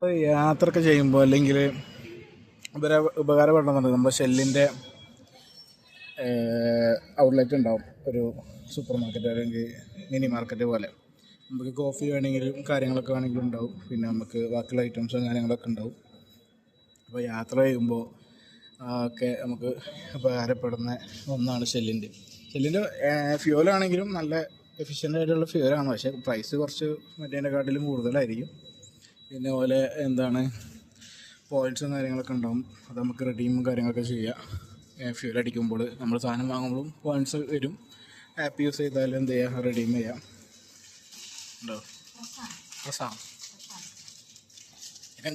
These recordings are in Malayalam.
ഇപ്പോൾ യാത്രയൊക്കെ ചെയ്യുമ്പോൾ അല്ലെങ്കിൽ ഉപകാരപ്പെടുന്നുണ്ട്. നമ്മുടെ ഷെല്ലിൻ്റെ ഔട്ട്ലെറ്റ് ഉണ്ടാവും, ഒരു സൂപ്പർ മാർക്കറ്റ് അല്ലെങ്കിൽ മിനി മാർക്കറ്റ് പോലെ. നമുക്ക് കോഫി വേണമെങ്കിലും കാര്യങ്ങളൊക്കെ വേണമെങ്കിലും ഉണ്ടാവും. പിന്നെ നമുക്ക് ബാക്കിയുള്ള ഐറ്റംസും കാര്യങ്ങളൊക്കെ ഉണ്ടാവും. അപ്പോൾ യാത്ര ചെയ്യുമ്പോൾ ഒക്കെ നമുക്ക് ഉപകാരപ്പെടുന്ന ഒന്നാണ് ഷെല്ലിൻ്റെ ഫ്യൂവലാണെങ്കിലും നല്ല എഫിഷ്യൻ്റ് ആയിട്ടുള്ള ഫ്യൂവലാണ്. പക്ഷേ പ്രൈസ് കുറച്ച് മറ്റേതിനെക്കാട്ടിലും കൂടുതലായിരിക്കും. പിന്നെ പോലെ പോയിൻറ്റ്സും കാര്യങ്ങളൊക്കെ ഉണ്ടാവും. അത് നമുക്ക് റെഡീമും കാര്യങ്ങളൊക്കെ ചെയ്യാം. ഫ്യൂൽ അടിക്കുമ്പോൾ നമ്മൾ സാധനം വാങ്ങുമ്പോഴും പോയിൻറ്റ്സ് വരും. ആപ്പ് യൂസ് ചെയ്താൽ എന്ത് ചെയ്യാം, റെഡീം ചെയ്യാം. ഉണ്ടോ രസം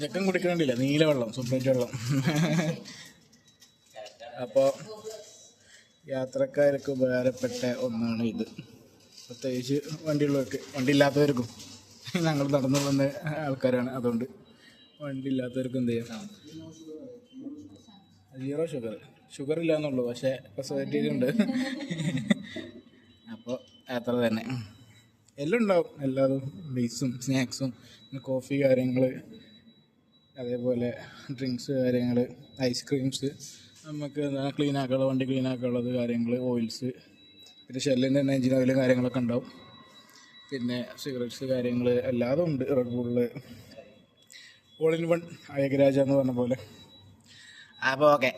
ചെക്കൻ കുടിക്കണ്ടില്ല, നീല വെള്ളം, സൂപ്പറേറ്റ് വെള്ളം. അപ്പോൾ യാത്രക്കാർക്ക് ഉപകാരപ്പെട്ട ഒന്നാണ് ഇത്. പ്രത്യേകിച്ച് വണ്ടി ഇല്ലാത്തവർക്കും. ഞങ്ങൾ നടന്നു വന്ന ആൾക്കാരാണ്, അതുകൊണ്ട് വണ്ടി ഇല്ലാത്തവർക്കും എന്ത് ചെയ്യാം. 0 ഷുഗർ ഇല്ല എന്നുള്ളൂ, പക്ഷേ പ്രിസർവേറ്റീവ് ഉണ്ട്. അപ്പോൾ അത്ര തന്നെ എല്ലാം ഉണ്ടാവും. എല്ലാതും ബേസും സ്നാക്സും കോഫി കാര്യങ്ങൾ, അതേപോലെ ഡ്രിങ്ക്സ് കാര്യങ്ങൾ, ഐസ്ക്രീംസ്, നമുക്ക് ക്ലീൻ ആക്കാനുള്ള വണ്ടി ക്ലീൻ ആക്കാനുള്ളത് കാര്യങ്ങൾ, ഓയിൽസ്, പിന്നെ ഷെല്ലിൻ്റെ തന്നെ എഞ്ചിൻ ഓയിലും കാര്യങ്ങളൊക്കെ ഉണ്ടാവും. പിന്നെ സിഗരറ്റ്സ് കാര്യങ്ങൾ എല്ലാതും ഉണ്ട്. Red bull all in one അയകരാജ എന്ന് പറഞ്ഞ പോലെ. അപ്പോൾ ഓക്കെ.